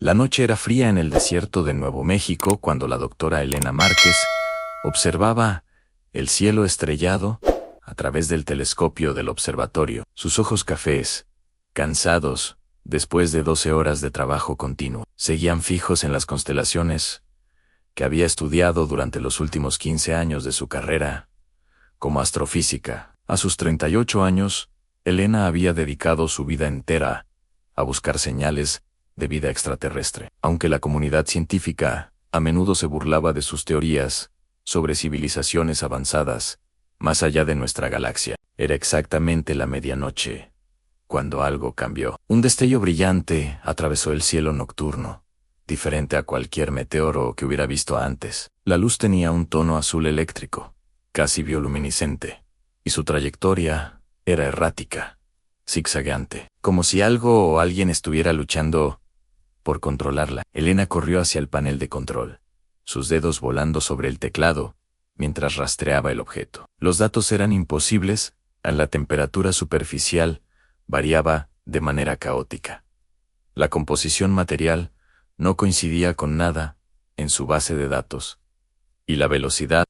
La noche era fría en el desierto de Nuevo México cuando la doctora Elena Márquez observaba el cielo estrellado a través del telescopio del observatorio. Sus ojos cafés, cansados, después de 12 horas de trabajo continuo, seguían fijos en las constelaciones que había estudiado durante los últimos 15 años de su carrera como astrofísica. A sus 38 años, Elena había dedicado su vida entera a buscar señales de vida extraterrestre. Aunque la comunidad científica a menudo se burlaba de sus teorías sobre civilizaciones avanzadas más allá de nuestra galaxia, era exactamente la medianoche cuando algo cambió. Un destello brillante atravesó el cielo nocturno, diferente a cualquier meteoro que hubiera visto antes. La luz tenía un tono azul eléctrico, casi bioluminiscente, y su trayectoria era errática, zigzagueante, como si algo o alguien estuviera luchando por controlarla. Elena corrió hacia el panel de control, sus dedos volando sobre el teclado mientras rastreaba el objeto. Los datos eran imposibles, la temperatura superficial variaba de manera caótica. La composición material no coincidía con nada en su base de datos. Y la velocidad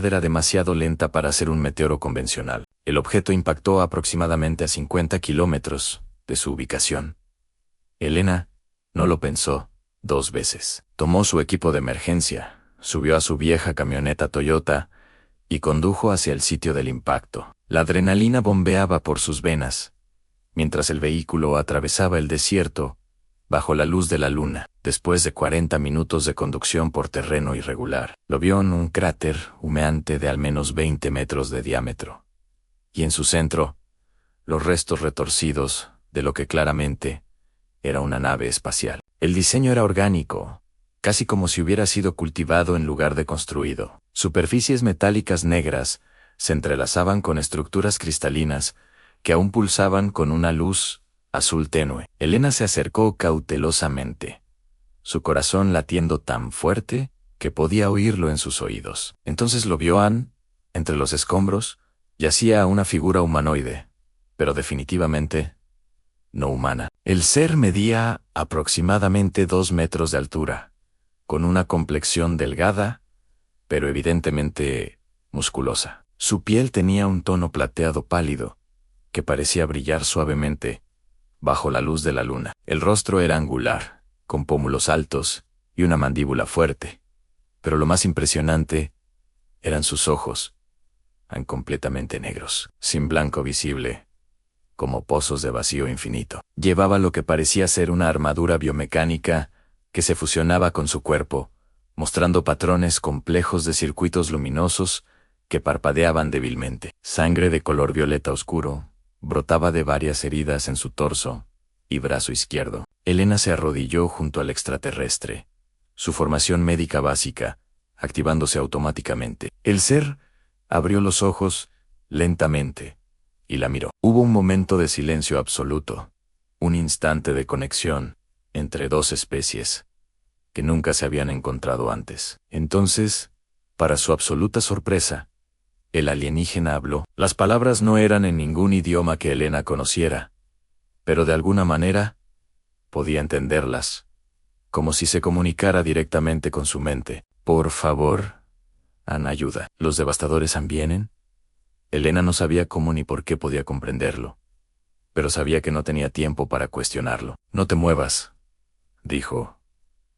era demasiado lenta para ser un meteoro convencional. El objeto impactó aproximadamente a 50 kilómetros de su ubicación. Elena no lo pensó 2 veces. Tomó su equipo de emergencia, subió a su vieja camioneta Toyota y condujo hacia el sitio del impacto. La adrenalina bombeaba por sus venas, mientras el vehículo atravesaba el desierto bajo la luz de la luna. Después de 40 minutos de conducción por terreno irregular, lo vio en un cráter humeante de al menos 20 metros de diámetro. Y en su centro, los restos retorcidos de lo que claramente era una nave espacial. El diseño era orgánico, casi como si hubiera sido cultivado en lugar de construido. Superficies metálicas negras se entrelazaban con estructuras cristalinas que aún pulsaban con una luz azul tenue. Elena se acercó cautelosamente, su corazón latiendo tan fuerte que podía oírlo en sus oídos. Entonces lo vio. Entre los escombros, yacía una figura humanoide, pero definitivamente no humana. El ser medía aproximadamente 2 metros de altura, con una complexión delgada, pero evidentemente musculosa. Su piel tenía un tono plateado pálido, que parecía brillar suavemente bajo la luz de la luna. El rostro era angular, con pómulos altos y una mandíbula fuerte, pero lo más impresionante eran sus ojos, completamente negros, sin blanco visible, como pozos de vacío infinito. Llevaba lo que parecía ser una armadura biomecánica que se fusionaba con su cuerpo, mostrando patrones complejos de circuitos luminosos que parpadeaban débilmente. Sangre de color violeta oscuro brotaba de varias heridas en su torso y brazo izquierdo. Elena se arrodilló junto al extraterrestre, su formación médica básica activándose automáticamente. El ser abrió los ojos lentamente y la miró. Hubo un momento de silencio absoluto, un instante de conexión entre 2 especies que nunca se habían encontrado antes. Entonces, para su absoluta sorpresa, el alienígena habló. Las palabras no eran en ningún idioma que Elena conociera, pero de alguna manera podía entenderlas, como si se comunicara directamente con su mente. Por favor, ayuda. ¿Los devastadores vienen? Elena no sabía cómo ni por qué podía comprenderlo, pero sabía que no tenía tiempo para cuestionarlo. No te muevas, dijo,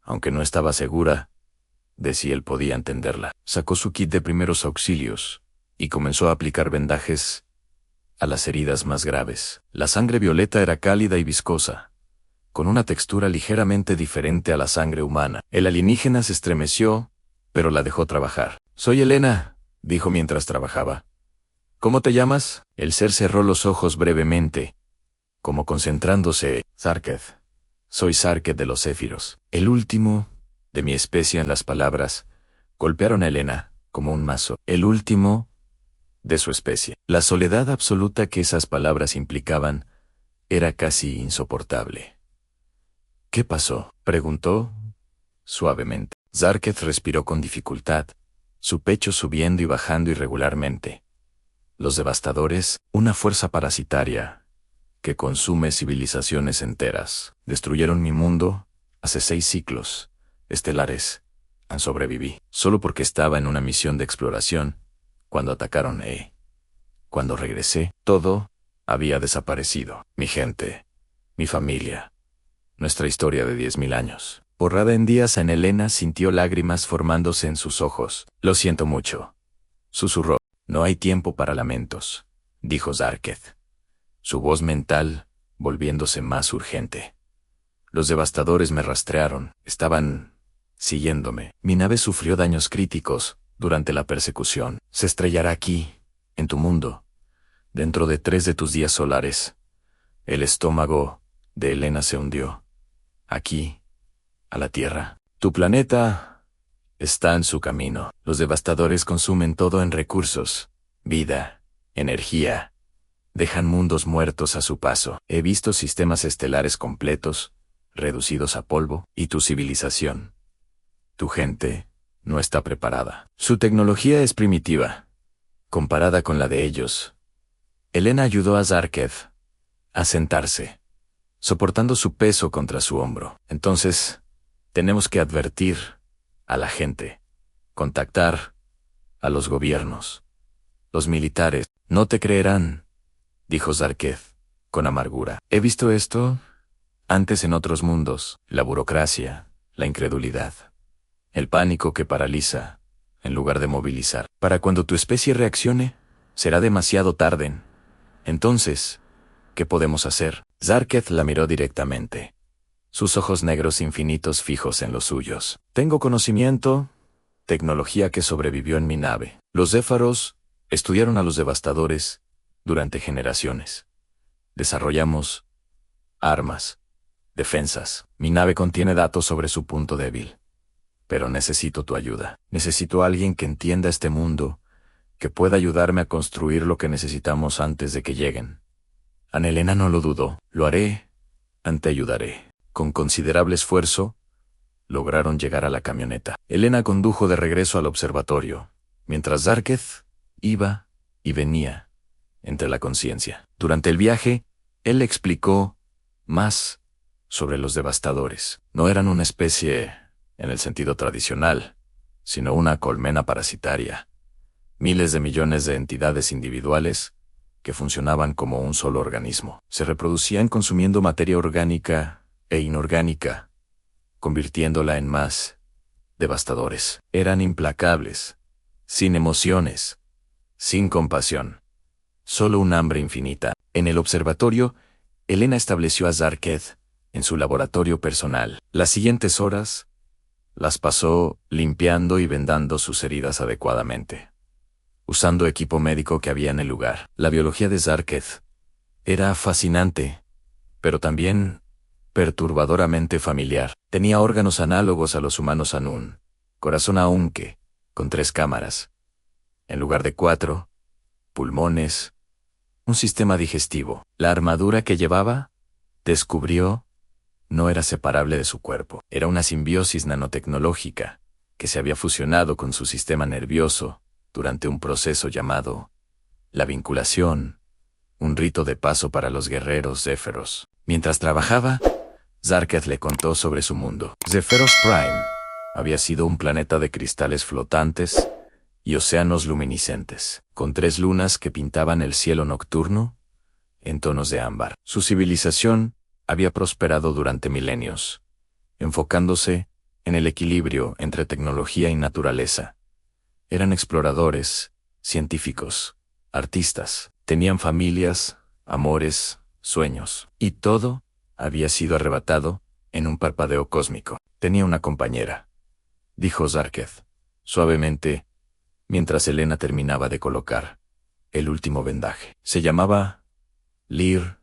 aunque no estaba segura de si él podía entenderla. Sacó su kit de primeros auxilios y comenzó a aplicar vendajes a las heridas más graves. La sangre violeta era cálida y viscosa, con una textura ligeramente diferente a la sangre humana. El alienígena se estremeció, pero la dejó trabajar. Soy Elena, dijo mientras trabajaba. ¿Cómo te llamas? El ser cerró los ojos brevemente, como concentrándose. Sarketh. Soy Sarketh de los Céfiros. El último de mi especie. En las palabras golpearon a Elena como un mazo. El último de su especie. La soledad absoluta que esas palabras implicaban era casi insoportable. ¿Qué pasó?, preguntó suavemente. Sarketh respiró con dificultad, su pecho subiendo y bajando irregularmente. Los devastadores, una fuerza parasitaria que consume civilizaciones enteras, destruyeron mi mundo Hace 6 ciclos estelares sobreviví, solo porque estaba en una misión de exploración, cuando atacaron Cuando regresé, todo había desaparecido. Mi gente, mi familia, nuestra historia de 10.000 años. Borrada en días, Ana Elena sintió lágrimas formándose en sus ojos. Lo siento mucho, susurró. No hay tiempo para lamentos, dijo Zarketh, su voz mental volviéndose más urgente. Los devastadores me rastrearon, estaban siguiéndome. Mi nave sufrió daños críticos durante la persecución. Se estrellará aquí, en tu mundo, dentro de 3 de tus días solares. El estómago de Elena se hundió. Aquí, a la Tierra. Tu planeta está en su camino. Los devastadores consumen todo en recursos, vida, energía. Dejan mundos muertos a su paso. He visto sistemas estelares completos, reducidos a polvo, y tu civilización, tu gente, no está preparada. Su tecnología es primitiva, comparada con la de ellos. Elena ayudó a Zarketh a sentarse, soportando su peso contra su hombro. Entonces, tenemos que advertir a la gente, contactar a los gobiernos. Los militares no te creerán, dijo Zarketh con amargura. He visto esto antes en otros mundos: la burocracia, la incredulidad, el pánico que paraliza en lugar de movilizar. Para cuando tu especie reaccione, será demasiado tarde. Entonces, ¿qué podemos hacer? Zarketh la miró directamente, sus ojos negros infinitos fijos en los suyos. Tengo conocimiento, tecnología que sobrevivió en mi nave. Los Zéfaros estudiaron a los devastadores durante generaciones. Desarrollamos armas, defensas. Mi nave contiene datos sobre su punto débil. Pero necesito tu ayuda. Necesito a alguien que entienda este mundo, que pueda ayudarme a construir lo que necesitamos antes de que lleguen. Ana Elena no lo dudó. Lo haré, te ayudaré. Con considerable esfuerzo, lograron llegar a la camioneta. Elena condujo de regreso al observatorio, mientras Zarketh iba y venía entre la conciencia. Durante el viaje, él le explicó más sobre los devastadores. No eran una especie en el sentido tradicional, sino una colmena parasitaria. Miles de millones de entidades individuales que funcionaban como un solo organismo. Se reproducían consumiendo materia orgánica e inorgánica, convirtiéndola en más devastadores. Eran implacables, sin emociones, sin compasión. Solo un hambre infinita. En el observatorio, Elena estableció a Zarketh en su laboratorio personal. Las siguientes horas las pasó limpiando y vendando sus heridas adecuadamente, usando equipo médico que había en el lugar. La biología de Zarketh era fascinante, pero también perturbadoramente familiar. Tenía órganos análogos a los humanos Anun, corazón Aunque, con 3 cámaras, en lugar de 4, pulmones, un sistema digestivo. La armadura que llevaba, descubrió, no era separable de su cuerpo. Era una simbiosis nanotecnológica que se había fusionado con su sistema nervioso durante un proceso llamado la vinculación, un rito de paso para los guerreros Zéferos. Mientras trabajaba, Zarketh le contó sobre su mundo. Zephyros Prime había sido un planeta de cristales flotantes y océanos luminiscentes, con 3 lunas que pintaban el cielo nocturno en tonos de ámbar. Su civilización había prosperado durante milenios, enfocándose en el equilibrio entre tecnología y naturaleza. Eran exploradores, científicos, artistas, tenían familias, amores, sueños, y todo había sido arrebatado en un parpadeo cósmico. Tenía una compañera, dijo Zarketh, suavemente, mientras Elena terminaba de colocar el último vendaje. Se llamaba Lir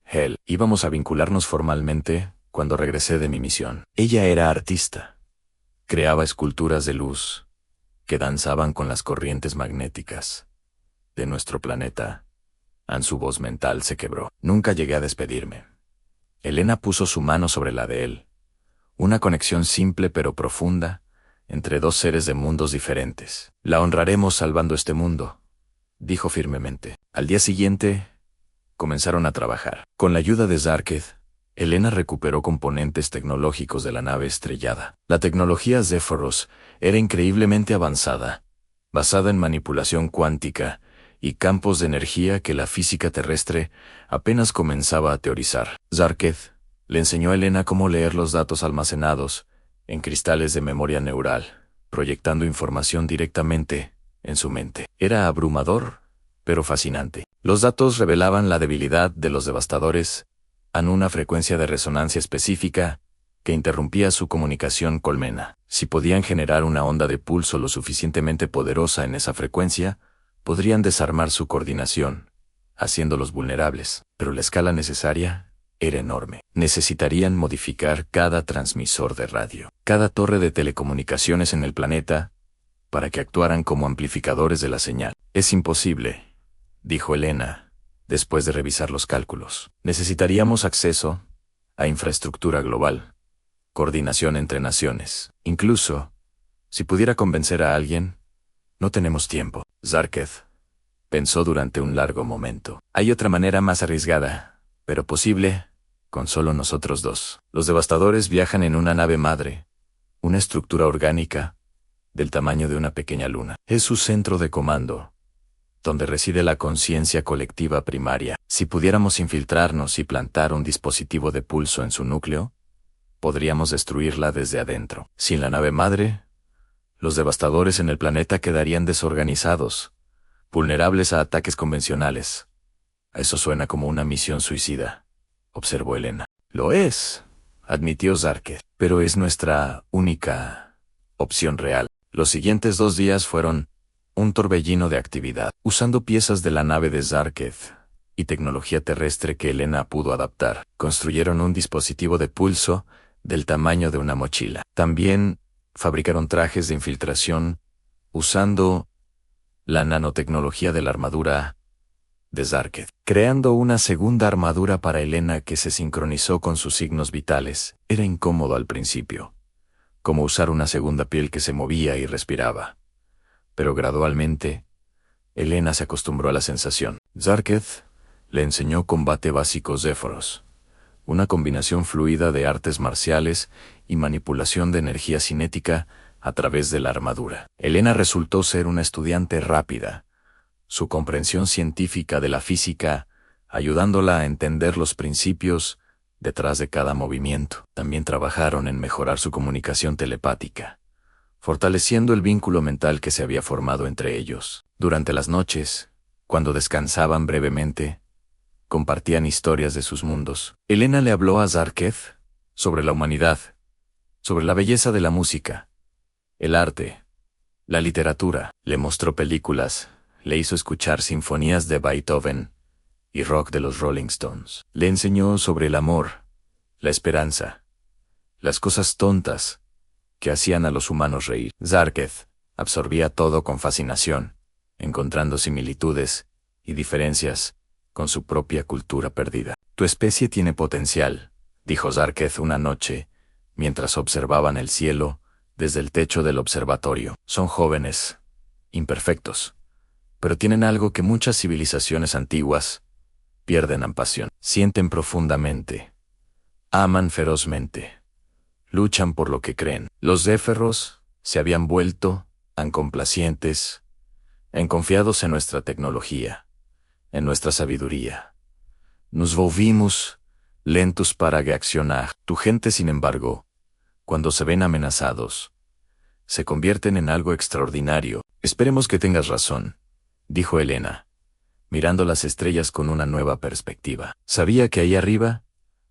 Hel. Íbamos a vincularnos formalmente cuando regresé de mi misión. Ella era artista. Creaba esculturas de luz que danzaban con las corrientes magnéticas de nuestro planeta. Su voz mental se quebró. Nunca llegué a despedirme. Elena puso su mano sobre la de él. Una conexión simple pero profunda entre 2 seres de mundos diferentes. La honraremos salvando este mundo, dijo firmemente. Al día siguiente, comenzaron a trabajar. Con la ayuda de Zarketh, Elena recuperó componentes tecnológicos de la nave estrellada. La tecnología Zephyros era increíblemente avanzada, basada en manipulación cuántica y campos de energía que la física terrestre apenas comenzaba a teorizar. Zarketh le enseñó a Elena cómo leer los datos almacenados en cristales de memoria neural, proyectando información directamente en su mente. Era abrumador, pero fascinante. Los datos revelaban la debilidad de los devastadores en una frecuencia de resonancia específica que interrumpía su comunicación colmena. Si podían generar una onda de pulso lo suficientemente poderosa en esa frecuencia, podrían desarmar su coordinación, haciéndolos vulnerables. Pero la escala necesaria era enorme. Necesitarían modificar cada transmisor de radio, cada torre de telecomunicaciones en el planeta, para que actuaran como amplificadores de la señal. Es imposible, dijo Elena, después de revisar los cálculos. Necesitaríamos acceso a infraestructura global, coordinación entre naciones. Incluso, si pudiera convencer a alguien, no tenemos tiempo. Zarketh pensó durante un largo momento. Hay otra manera más arriesgada, pero posible, con solo nosotros dos. Los devastadores viajan en una nave madre, una estructura orgánica, del tamaño de una pequeña luna. Es su centro de comando, donde reside la conciencia colectiva primaria. Si pudiéramos infiltrarnos y plantar un dispositivo de pulso en su núcleo, podríamos destruirla desde adentro. Sin la nave madre, los devastadores en el planeta quedarían desorganizados, vulnerables a ataques convencionales. Eso suena como una misión suicida, observó Elena. Lo es, admitió Zarketh, pero es nuestra única opción real. Los siguientes 2 días fueron un torbellino de actividad. Usando piezas de la nave de Zarketh y tecnología terrestre que Elena pudo adaptar, construyeron un dispositivo de pulso del tamaño de una mochila. También fabricaron trajes de infiltración usando la nanotecnología de la armadura de Zarketh, creando una segunda armadura para Elena que se sincronizó con sus signos vitales. Era incómodo al principio, como usar una segunda piel que se movía y respiraba. Pero gradualmente, Elena se acostumbró a la sensación. Zarketh le enseñó combate básico Zephyros, una combinación fluida de artes marciales y manipulación de energía cinética a través de la armadura. Elena resultó ser una estudiante rápida, su comprensión científica de la física ayudándola a entender los principios detrás de cada movimiento. También trabajaron en mejorar su comunicación telepática, fortaleciendo el vínculo mental que se había formado entre ellos. Durante las noches, cuando descansaban brevemente, compartían historias de sus mundos. Elena le habló a Zarketh sobre la humanidad, sobre la belleza de la música, el arte, la literatura. Le mostró películas, le hizo escuchar sinfonías de Beethoven y rock de los Rolling Stones. Le enseñó sobre el amor, la esperanza, las cosas tontas que hacían a los humanos reír. Zarketh absorbía todo con fascinación, encontrando similitudes y diferencias con su propia cultura perdida. Tu especie tiene potencial, dijo Zarketh una noche, mientras observaban el cielo desde el techo del observatorio. Son jóvenes, imperfectos, pero tienen algo que muchas civilizaciones antiguas pierden en pasión. Sienten profundamente, aman ferozmente, luchan por lo que creen. Los Zephyros se habían vuelto tan complacientes, confiados en nuestra tecnología, en nuestra sabiduría. Nos volvimos lentos para reaccionar. Tu gente, sin embargo, cuando se ven amenazados, se convierten en algo extraordinario. Esperemos que tengas razón, dijo Elena, mirando las estrellas con una nueva perspectiva. Sabía que ahí arriba,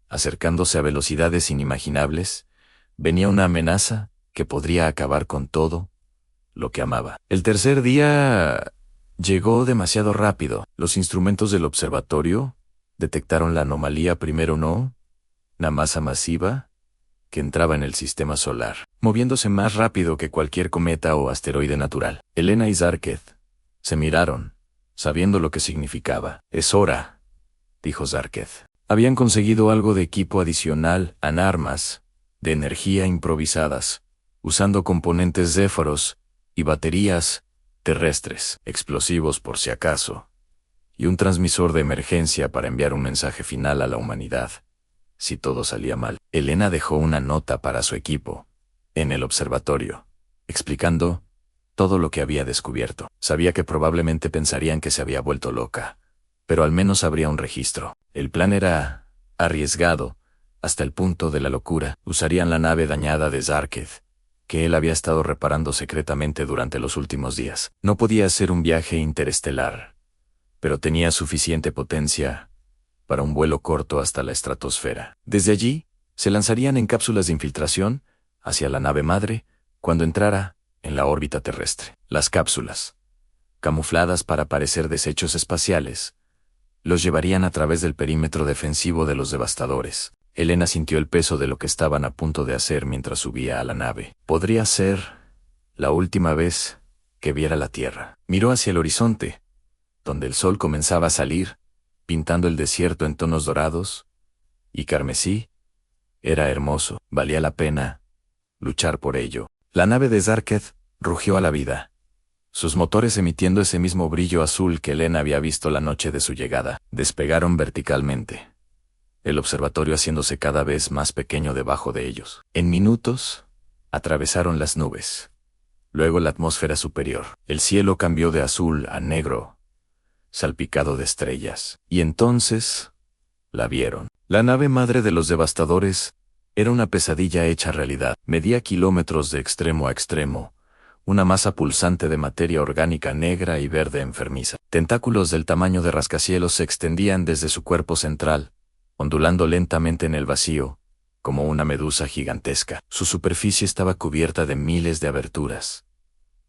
acercándose a velocidades inimaginables, venía una amenaza que podría acabar con todo lo que amaba. El tercer día llegó demasiado rápido. Los instrumentos del observatorio detectaron la anomalía primero, no, una masa masiva que entraba en el sistema solar, moviéndose más rápido que cualquier cometa o asteroide natural. Elena y Zarketh se miraron, sabiendo lo que significaba. Es hora, dijo Zarketh. Habían conseguido algo de equipo adicional en armas de energía improvisadas, usando componentes Zephyros y baterías terrestres, explosivos por si acaso, y un transmisor de emergencia para enviar un mensaje final a la humanidad, si todo salía mal. Elena dejó una nota para su equipo, en el observatorio, explicando todo lo que había descubierto. Sabía que probablemente pensarían que se había vuelto loca, pero al menos habría un registro. El plan era arriesgado, hasta el punto de la locura. Usarían la nave dañada de Zarketh, que él había estado reparando secretamente durante los últimos días. No podía hacer un viaje interestelar, pero tenía suficiente potencia para un vuelo corto hasta la estratosfera. Desde allí, se lanzarían en cápsulas de infiltración hacia la nave madre cuando entrara en la órbita terrestre. Las cápsulas, camufladas para parecer desechos espaciales, los llevarían a través del perímetro defensivo de los devastadores. Elena sintió el peso de lo que estaban a punto de hacer mientras subía a la nave. Podría ser la última vez que viera la Tierra. Miró hacia el horizonte, donde el sol comenzaba a salir, pintando el desierto en tonos dorados y carmesí. Era hermoso, valía la pena luchar por ello. La nave de Zarketh rugió a la vida, sus motores emitiendo ese mismo brillo azul que Elena había visto la noche de su llegada. Despegaron verticalmente, el observatorio haciéndose cada vez más pequeño debajo de ellos. En minutos, atravesaron las nubes. Luego la atmósfera superior. El cielo cambió de azul a negro, salpicado de estrellas. Y entonces la vieron. La nave madre de los devastadores era una pesadilla hecha realidad. Medía kilómetros de extremo a extremo, una masa pulsante de materia orgánica negra y verde enfermiza. Tentáculos del tamaño de rascacielos se extendían desde su cuerpo central, ondulando lentamente en el vacío, como una medusa gigantesca. Su superficie estaba cubierta de miles de aberturas,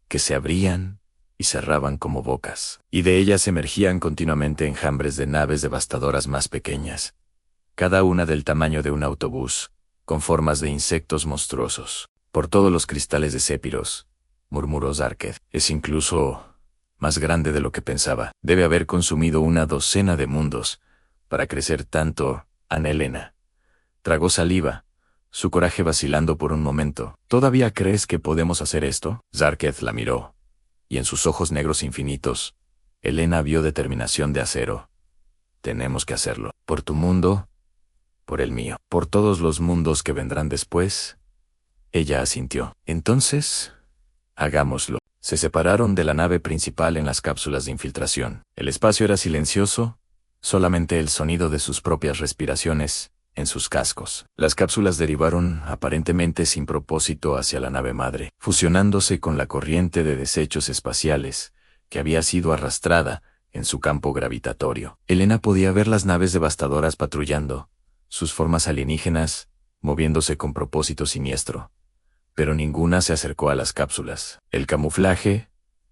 que se abrían y cerraban como bocas, y de ellas emergían continuamente enjambres de naves devastadoras más pequeñas, cada una del tamaño de un autobús, con formas de insectos monstruosos. Por todos los cristales de Sépiros, murmuró Zarketh, es incluso más grande de lo que pensaba. Debe haber consumido una docena de mundos para crecer tanto. Ana Elena tragó saliva, su coraje vacilando por un momento. ¿Todavía crees que podemos hacer esto? Zarketh la miró, y en sus ojos negros infinitos, Elena vio determinación de acero. Tenemos que hacerlo. Por tu mundo, por el mío, por todos los mundos que vendrán después. Ella asintió. Entonces, hagámoslo. Se separaron de la nave principal en las cápsulas de infiltración. El espacio era silencioso, solamente el sonido de sus propias respiraciones en sus cascos. Las cápsulas derivaron aparentemente sin propósito hacia la nave madre, fusionándose con la corriente de desechos espaciales que había sido arrastrada en su campo gravitatorio. Elena podía ver las naves devastadoras patrullando, sus formas alienígenas moviéndose con propósito siniestro, pero ninguna se acercó a las cápsulas. El camuflaje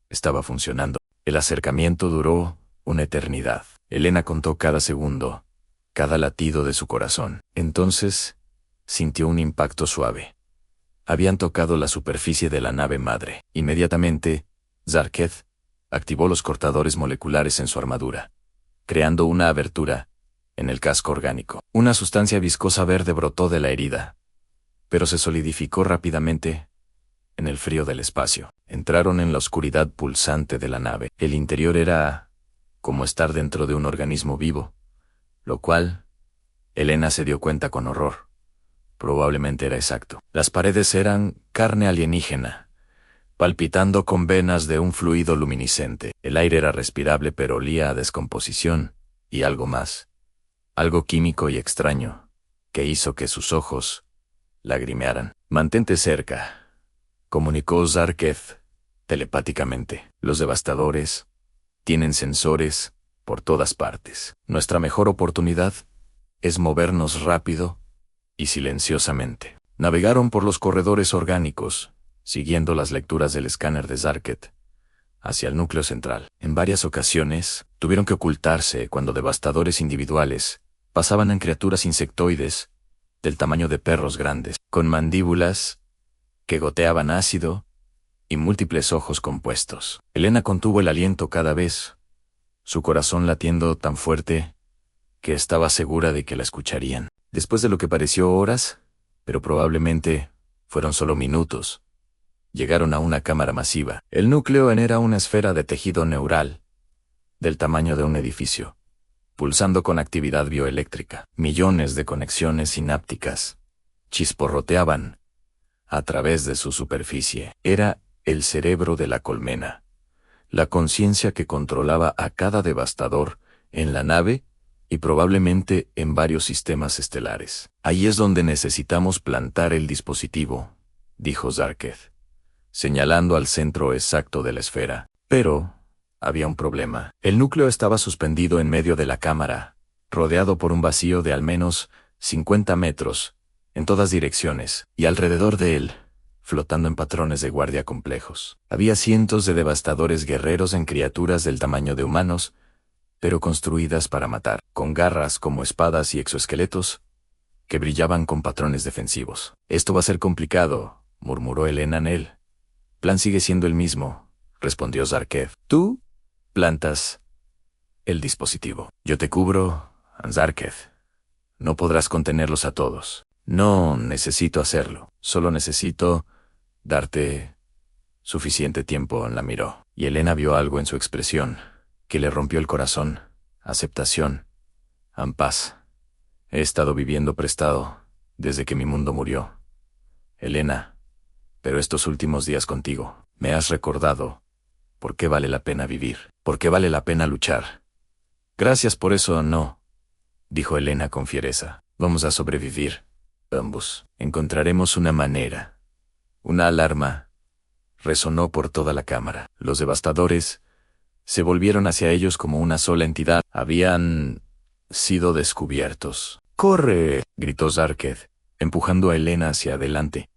estaba funcionando. El acercamiento duró una eternidad. Elena contó cada segundo, cada latido de su corazón. Entonces, sintió un impacto suave. Habían tocado la superficie de la nave madre. Inmediatamente, Zarketh activó los cortadores moleculares en su armadura, creando una abertura en el casco orgánico. Una sustancia viscosa verde brotó de la herida, pero se solidificó rápidamente en el frío del espacio. Entraron en la oscuridad pulsante de la nave. El interior era como estar dentro de un organismo vivo, lo cual Elena se dio cuenta con horror. Probablemente era exacto. Las paredes eran carne alienígena, palpitando con venas de un fluido luminiscente. El aire era respirable pero olía a descomposición y algo más, algo químico y extraño, que hizo que sus ojos lagrimearan. Mantente cerca, comunicó Zarketh telepáticamente. Los devastadores tienen sensores por todas partes. Nuestra mejor oportunidad es movernos rápido y silenciosamente. Navegaron por los corredores orgánicos, siguiendo las lecturas del escáner de Zarketh, hacia el núcleo central. En varias ocasiones, tuvieron que ocultarse cuando devastadores individuales pasaban en criaturas insectoides del tamaño de perros grandes, con mandíbulas que goteaban ácido y múltiples ojos compuestos. Elena contuvo el aliento cada vez, su corazón latiendo tan fuerte que estaba segura de que la escucharían. Después de lo que pareció horas, pero probablemente fueron solo minutos, llegaron a una cámara masiva. El núcleo era una esfera de tejido neural, del tamaño de un edificio, pulsando con actividad bioeléctrica. Millones de conexiones sinápticas chisporroteaban a través de su superficie. Era el cerebro de la colmena, la conciencia que controlaba a cada devastador en la nave y probablemente en varios sistemas estelares. Ahí es donde necesitamos plantar el dispositivo, dijo Zarketh, señalando al centro exacto de la esfera. Pero había un problema. El núcleo estaba suspendido en medio de la cámara, rodeado por un vacío de al menos 50 metros, en todas direcciones, y alrededor de él, flotando en patrones de guardia complejos, había cientos de devastadores guerreros en criaturas del tamaño de humanos, pero construidas para matar, con garras como espadas y exoesqueletos, que brillaban con patrones defensivos. Esto va a ser complicado, murmuró Elena Nel. Plan sigue siendo el mismo, respondió Zarketh. Tú plantas el dispositivo. Yo te cubro, Zarketh. No podrás contenerlos a todos. No necesito hacerlo. Solo necesito darte suficiente tiempo. La miró, y Elena vio algo en su expresión que le rompió el corazón. Aceptación. Paz. He estado viviendo prestado desde que mi mundo murió. Elena, pero estos últimos días contigo me has recordado por qué vale la pena vivir, por qué vale la pena luchar. Gracias por eso, no, dijo Elena con fiereza. Vamos a sobrevivir. Ambos. Encontraremos una manera. Una alarma resonó por toda la cámara. Los devastadores se volvieron hacia ellos como una sola entidad. Habían sido descubiertos. ¡Corre!, gritó Zarketh, empujando a Elena hacia adelante,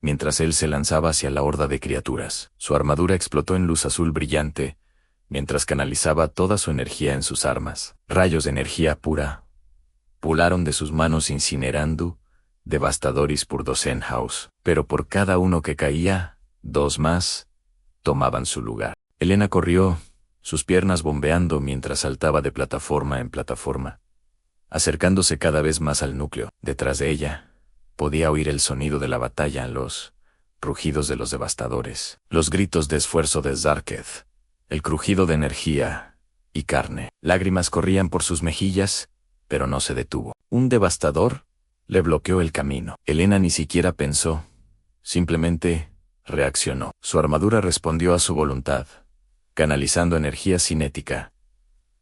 mientras él se lanzaba hacia la horda de criaturas. Su armadura explotó en luz azul brillante, mientras canalizaba toda su energía en sus armas. Rayos de energía pura pularon de sus manos incinerando Devastadoris Purdosenhaus, pero por cada uno que caía, dos más tomaban su lugar. Elena corrió, sus piernas bombeando mientras saltaba de plataforma en plataforma, acercándose cada vez más al núcleo. Detrás de ella, podía oír el sonido de la batalla, los rugidos de los devastadores, los gritos de esfuerzo de Zarketh, el crujido de energía y carne. Lágrimas corrían por sus mejillas, pero no se detuvo. Un devastador le bloqueó el camino. Elena ni siquiera pensó, simplemente reaccionó. Su armadura respondió a su voluntad, canalizando energía cinética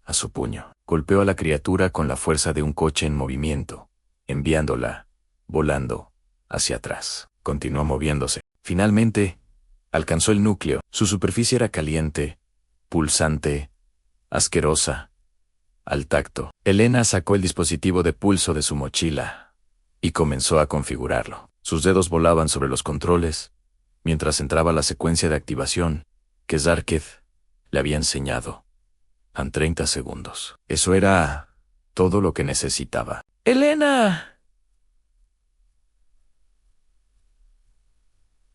a su puño. Golpeó a la criatura con la fuerza de un coche en movimiento, enviándola volando hacia atrás. Continuó moviéndose. Finalmente, alcanzó el núcleo. Su superficie era caliente, pulsante, asquerosa, al tacto. Elena sacó el dispositivo de pulso de su mochila y comenzó a configurarlo. Sus dedos volaban sobre los controles, mientras entraba la secuencia de activación que Zarketh le había enseñado. En 30 segundos. Eso era todo lo que necesitaba. ¡Elena!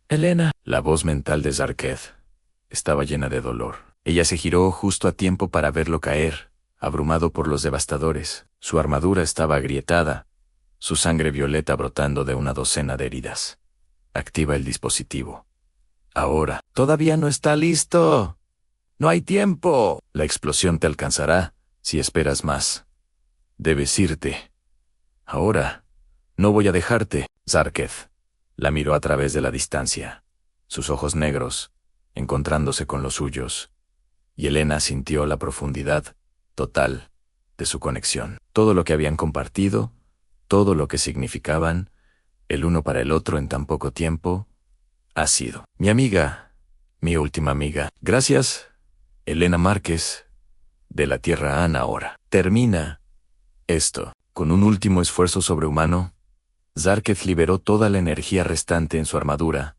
¡Elena! La voz mental de Zarketh estaba llena de dolor. Ella se giró justo a tiempo para verlo caer, abrumado por los devastadores. Su armadura estaba agrietada, su sangre violeta brotando de una docena de heridas. Activa el dispositivo. Ahora. Todavía no está listo. No hay tiempo. La explosión te alcanzará si esperas más. Debes irte. Ahora. No voy a dejarte. Zarketh la miró a través de la distancia, sus ojos negros encontrándose con los suyos, y Elena sintió la profundidad total de su conexión. Todo lo que habían compartido, todo lo que significaban el uno para el otro en tan poco tiempo, ha sido. Mi amiga, mi última amiga. Gracias, Elena Márquez, de la Tierra Ana. Ahora. Termina esto. Con un último esfuerzo sobrehumano, Zarketh liberó toda la energía restante en su armadura,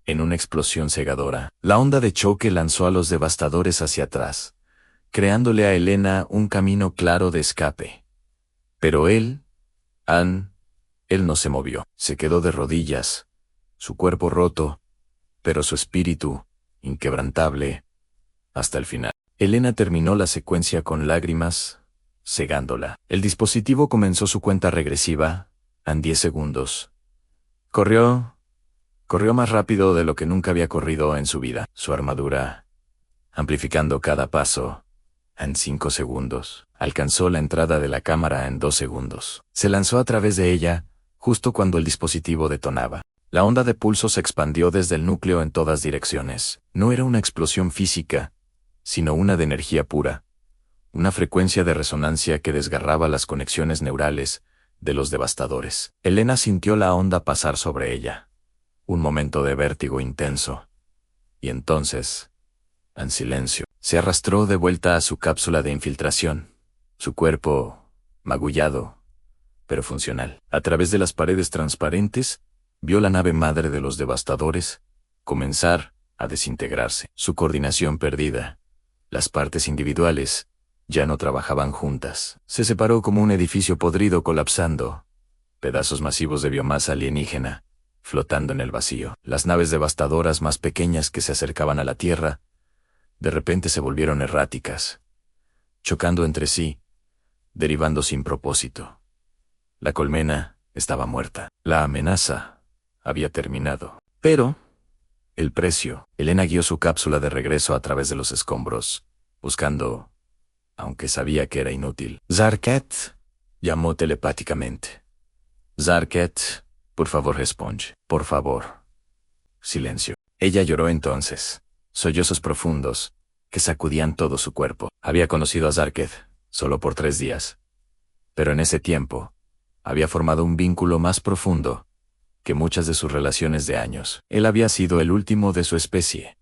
en una explosión cegadora. La onda de choque lanzó a los devastadores hacia atrás, creándole a Elena un camino claro de escape. Pero él no se movió. Se quedó de rodillas, su cuerpo roto, pero su espíritu inquebrantable hasta el final. Elena terminó la secuencia con lágrimas, cegándola. El dispositivo comenzó su cuenta regresiva, en 10 segundos. Corrió más rápido de lo que nunca había corrido en su vida. Su armadura, amplificando cada paso, En 5 segundos. Alcanzó la entrada de la cámara en 2 segundos. Se lanzó a través de ella, justo cuando el dispositivo detonaba. La onda de pulso se expandió desde el núcleo en todas direcciones. No era una explosión física, sino una de energía pura. Una frecuencia de resonancia que desgarraba las conexiones neurales de los devastadores. Elena sintió la onda pasar sobre ella. Un momento de vértigo intenso. Y entonces, en silencio, se arrastró de vuelta a su cápsula de infiltración. Su cuerpo, magullado, pero funcional. A través de las paredes transparentes, vio la nave madre de los devastadores comenzar a desintegrarse. Su coordinación perdida. Las partes individuales ya no trabajaban juntas. Se separó como un edificio podrido colapsando. Pedazos masivos de biomasa alienígena, flotando en el vacío. Las naves devastadoras más pequeñas que se acercaban a la Tierra, de repente se volvieron erráticas, chocando entre sí, derivando sin propósito. La colmena estaba muerta. La amenaza había terminado. Pero el precio. Elena guió su cápsula de regreso a través de los escombros, buscando, aunque sabía que era inútil. «Zarket», llamó telepáticamente. «Zarket, por favor responde. Por favor». Silencio. Ella lloró entonces. Sollozos profundos, que sacudían todo su cuerpo. Había conocido a Zarket solo por 3 días. Pero en ese tiempo, había formado un vínculo más profundo que muchas de sus relaciones de años. Él había sido el último de su especie,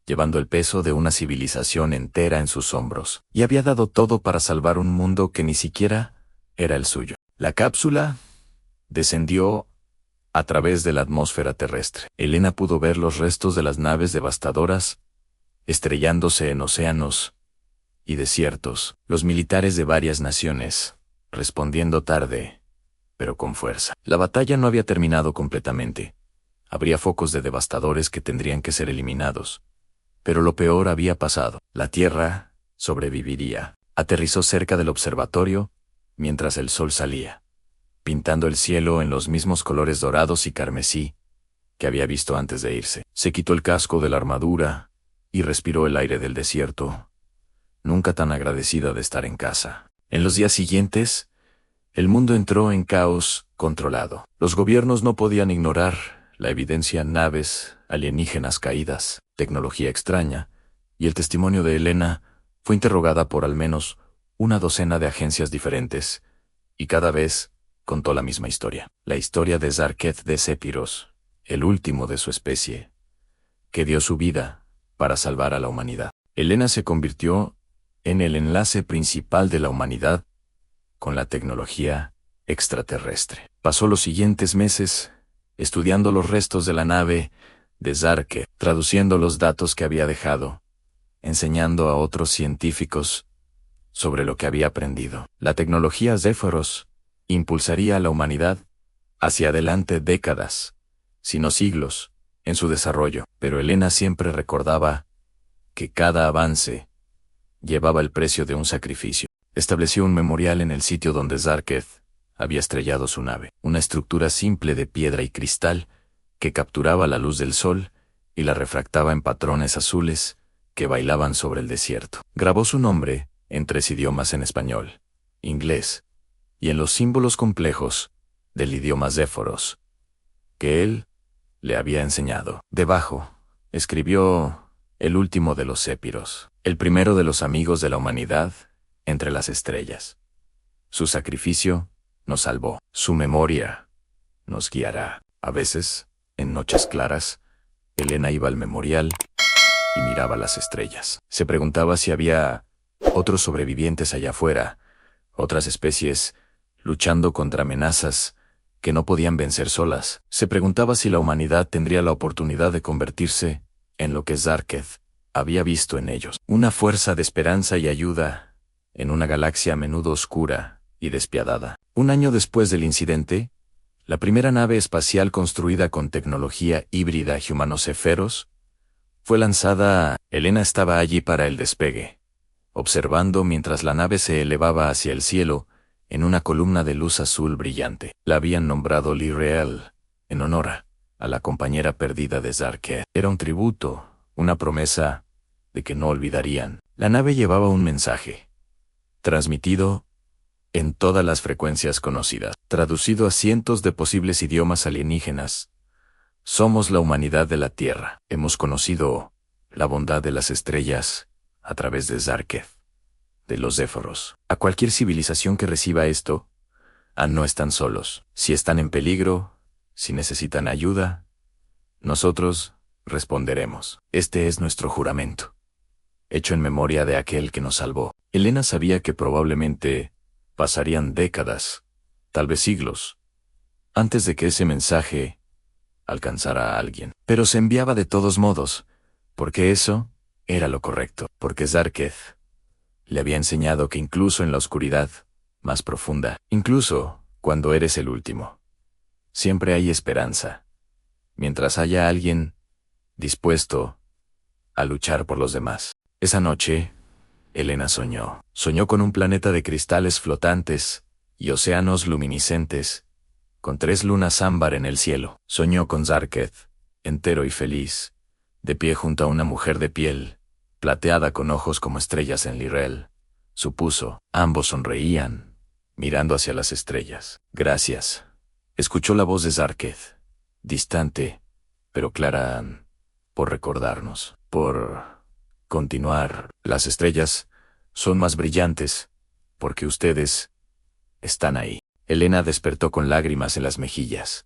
llevando el peso de una civilización entera en sus hombros, y había dado todo para salvar un mundo que ni siquiera era el suyo. La cápsula descendió a través de la atmósfera terrestre. Elena pudo ver los restos de las naves devastadoras estrellándose en océanos y desiertos, los militares de varias naciones respondiendo tarde, pero con fuerza. La batalla no había terminado completamente. Habría focos de devastadores que tendrían que ser eliminados. Pero lo peor había pasado. La Tierra sobreviviría. Aterrizó cerca del observatorio mientras el sol salía, pintando el cielo en los mismos colores dorados y carmesí que había visto antes de irse. Se quitó el casco de la armadura y respiró el aire del desierto, nunca tan agradecida de estar en casa. En los días siguientes, el mundo entró en caos controlado. Los gobiernos no podían ignorar la evidencia: naves alienígenas caídas, tecnología extraña, y el testimonio de Elena fue interrogada por al menos una docena de agencias diferentes, y cada vez contó la misma historia. La historia de Zarket de Sépiros, el último de su especie, que dio su vida para salvar a la humanidad. Elena se convirtió en el enlace principal de la humanidad con la tecnología extraterrestre. Pasó los siguientes meses estudiando los restos de la nave de Zarket, traduciendo los datos que había dejado, enseñando a otros científicos sobre lo que había aprendido. La tecnología Zephyros impulsaría a la humanidad hacia adelante décadas, si no siglos, en su desarrollo. Pero Elena siempre recordaba que cada avance llevaba el precio de un sacrificio. Estableció un memorial en el sitio donde Zarket había estrellado su nave, una estructura simple de piedra y cristal que capturaba la luz del sol y la refractaba en patrones azules que bailaban sobre el desierto. Grabó su nombre en 3 idiomas: en español, inglés y en los símbolos complejos del idioma Zephyros, que él le había enseñado. Debajo, escribió: el último de los Sépiros, el primero de los amigos de la humanidad entre las estrellas. Su sacrificio nos salvó. Su memoria nos guiará. A veces, en noches claras, Elena iba al memorial y miraba las estrellas. Se preguntaba si había otros sobrevivientes allá afuera, otras especies luchando contra amenazas que no podían vencer solas. Se preguntaba si la humanidad tendría la oportunidad de convertirse en lo que Zarket había visto en ellos: una fuerza de esperanza y ayuda en una galaxia a menudo oscura y despiadada. Un año después del incidente, la primera nave espacial construida con tecnología híbrida humano-Zephyros fue lanzada. Elena estaba allí para el despegue, observando mientras la nave se elevaba hacia el cielo en una columna de luz azul brillante. La habían nombrado Lirael, en honor a la compañera perdida de Zarket. Era un tributo, una promesa de que no olvidarían La nave llevaba un mensaje, transmitido en todas las frecuencias conocidas, traducido a cientos de posibles idiomas alienígenas. Somos la humanidad de la Tierra. Hemos conocido la bondad de las estrellas a través de Zarketh, de los Zéforos. A cualquier civilización que reciba esto, no están solos. Si están en peligro, si necesitan ayuda, nosotros responderemos. Este es nuestro juramento, hecho en memoria de aquel que nos salvó. Elena sabía que probablemente pasarían décadas, tal vez siglos, antes de que ese mensaje alcanzara a alguien. Pero se enviaba de todos modos, porque eso era lo correcto, porque Zarketh le había enseñado que incluso en la oscuridad más profunda, incluso cuando eres el último, siempre hay esperanza, mientras haya alguien dispuesto a luchar por los demás. Esa noche, Elena soñó. Soñó con un planeta de cristales flotantes y océanos luminiscentes, con 3 lunas ámbar en el cielo. Soñó con Zarketh, entero y feliz, de pie junto a una mujer de piel plateada con ojos como estrellas en Lirel. Supuso, ambos sonreían, mirando hacia las estrellas. Gracias. Escuchó la voz de Zarketh, distante, pero clara, por recordarnos, por continuar. Las estrellas son más brillantes, porque ustedes están ahí. Elena despertó con lágrimas en las mejillas,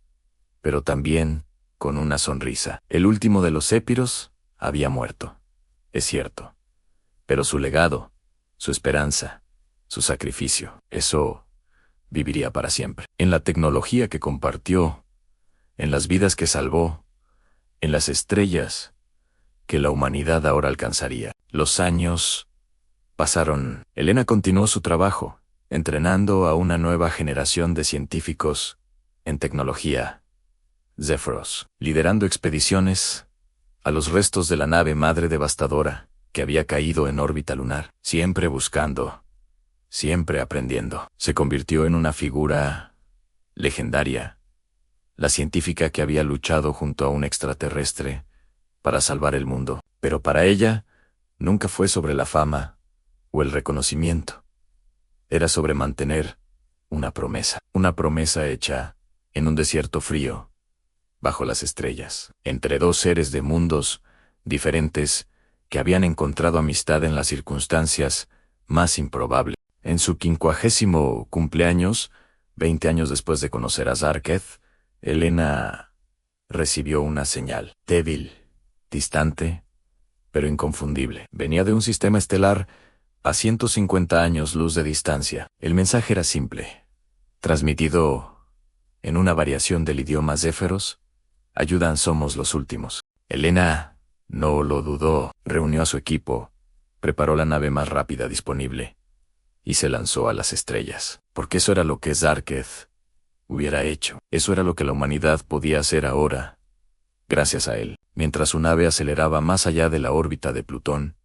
pero también con una sonrisa. El último de los Zéfiros había muerto, es cierto, pero su legado, su esperanza, su sacrificio, eso viviría para siempre. En la tecnología que compartió, en las vidas que salvó, en las estrellas que la humanidad ahora alcanzaría. Los años pasaron. Elena continuó su trabajo, entrenando a una nueva generación de científicos en tecnología, Zéforos, liderando expediciones a los restos de la nave madre devastadora que había caído en órbita lunar, siempre buscando, siempre aprendiendo. Se convirtió en una figura legendaria, la científica que había luchado junto a un extraterrestre para salvar el mundo. Pero para ella, nunca fue sobre la fama o el reconocimiento. Era sobre mantener una promesa hecha en un desierto frío, bajo las estrellas, entre 2 seres de mundos diferentes que habían encontrado amistad en las circunstancias más improbables. En su 50º cumpleaños, 20 años después de conocer a Zarketh, Elena recibió una señal, débil, distante, pero inconfundible. Venía de un sistema estelar a 150 años luz de distancia. El mensaje era simple, transmitido en una variación del idioma Zéfiros: ayudan, somos los últimos. Elena no lo dudó, reunió a su equipo, preparó la nave más rápida disponible y se lanzó a las estrellas, porque eso era lo que Zarketh hubiera hecho. Eso era lo que la humanidad podía hacer ahora, gracias a él. Mientras su nave aceleraba más allá de la órbita de Plutón,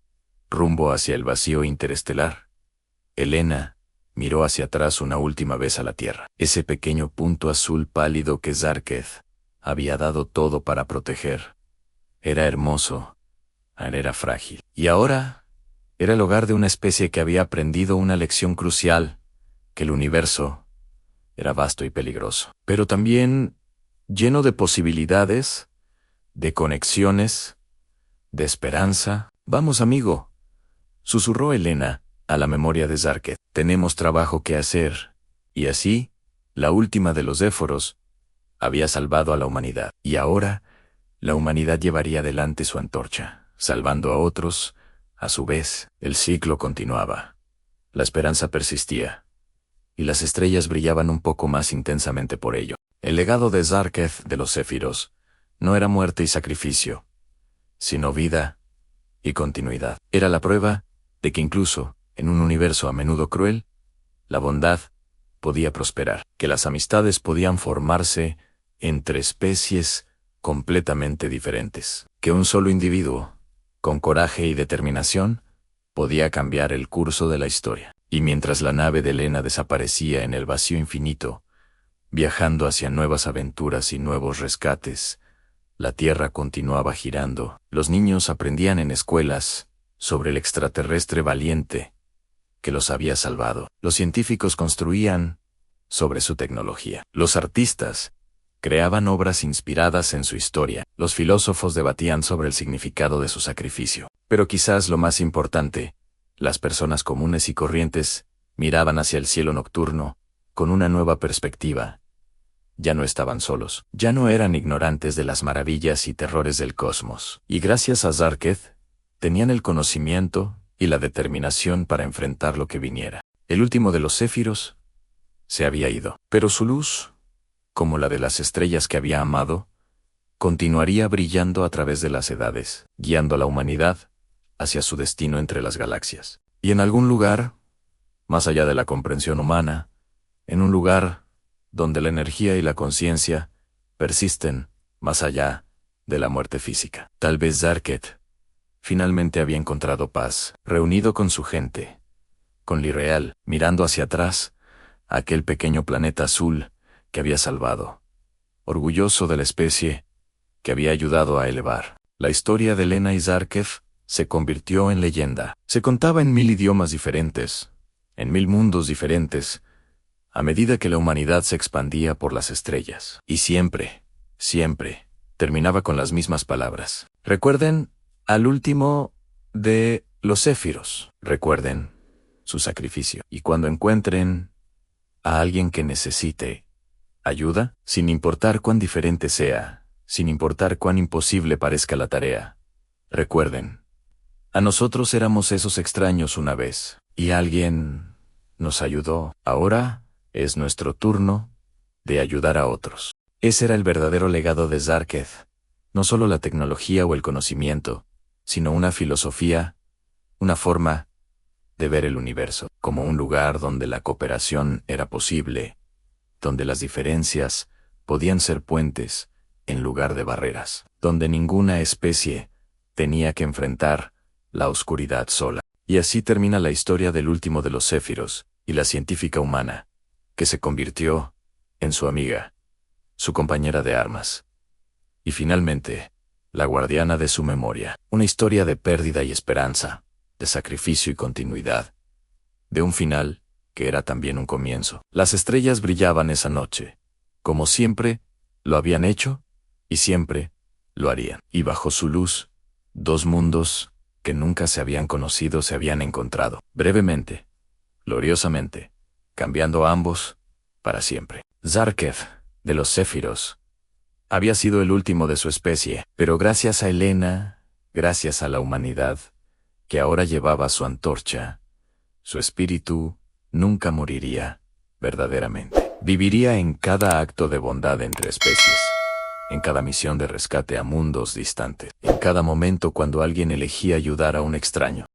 rumbo hacia el vacío interestelar, Elena miró hacia atrás una última vez a la Tierra. Ese pequeño punto azul pálido que Zarketh había dado todo para proteger. Era hermoso, era frágil. Y ahora era el hogar de una especie que había aprendido una lección crucial, que el universo era vasto y peligroso, pero también lleno de posibilidades, de conexiones, de esperanza. Vamos, amigo, susurró Elena a la memoria de Zarketh. Tenemos trabajo que hacer. Y así, la última de los Zéforos había salvado a la humanidad. Y ahora, la humanidad llevaría adelante su antorcha, salvando a otros. A su vez, el ciclo continuaba. La esperanza persistía, y las estrellas brillaban un poco más intensamente por ello. El legado de Zarketh de los Zéfiros no era muerte y sacrificio, sino vida y continuidad. Era la prueba de que incluso en un universo a menudo cruel, la bondad podía prosperar, que las amistades podían formarse entre especies completamente diferentes, que un solo individuo, con coraje y determinación, podía cambiar el curso de la historia. Y mientras la nave de Elena desaparecía en el vacío infinito, viajando hacia nuevas aventuras y nuevos rescates, la Tierra continuaba girando. Los niños aprendían en escuelas sobre el extraterrestre valiente que los había salvado. Los científicos construían sobre su tecnología. Los artistas creaban obras inspiradas en su historia. Los filósofos debatían sobre el significado de su sacrificio. Pero quizás lo más importante, las personas comunes y corrientes miraban hacia el cielo nocturno con una nueva perspectiva. Ya no estaban solos, ya no eran ignorantes de las maravillas y terrores del cosmos. Y gracias a Zarketh, tenían el conocimiento y la determinación para enfrentar lo que viniera. El último de los céfiros se había ido, pero su luz, como la de las estrellas que había amado, continuaría brillando a través de las edades, guiando a la humanidad hacia su destino entre las galaxias. Y en algún lugar, más allá de la comprensión humana, en un lugar donde la energía y la conciencia persisten más allá de la muerte física. Tal vez Zarketh finalmente había encontrado paz, reunido con su gente, con L'Ireal, mirando hacia atrás a aquel pequeño planeta azul que había salvado, orgulloso de la especie que había ayudado a elevar. La historia de Elena y Zarketh se convirtió en leyenda. Se contaba en 1000 idiomas diferentes, en 1000 mundos diferentes, a medida que la humanidad se expandía por las estrellas. Y siempre, siempre, terminaba con las mismas palabras. Recuerden al último de los céfiros. Recuerden su sacrificio. Y cuando encuentren a alguien que necesite ayuda, sin importar cuán diferente sea, sin importar cuán imposible parezca la tarea, recuerden, a nosotros éramos esos extraños una vez, y alguien nos ayudó. Ahora es nuestro turno de ayudar a otros. Ese era el verdadero legado de Zarketh, no solo la tecnología o el conocimiento, sino una filosofía, una forma de ver el universo, como un lugar donde la cooperación era posible, donde las diferencias podían ser puentes en lugar de barreras, donde ninguna especie tenía que enfrentar la oscuridad sola. Y así termina la historia del último de los céfiros y la científica humana, que se convirtió en su amiga, su compañera de armas, y finalmente, la guardiana de su memoria. Una historia de pérdida y esperanza, de sacrificio y continuidad, de un final que era también un comienzo. Las estrellas brillaban esa noche, como siempre lo habían hecho y siempre lo harían. Y bajo su luz, dos mundos que nunca se habían conocido se habían encontrado, brevemente, gloriosamente, cambiando a ambos para siempre. Zarketh, de los céfiros, había sido el último de su especie, pero gracias a Elena, gracias a la humanidad, que ahora llevaba su antorcha, su espíritu nunca moriría verdaderamente. Viviría en cada acto de bondad entre especies, en cada misión de rescate a mundos distantes, en cada momento cuando alguien elegía ayudar a un extraño.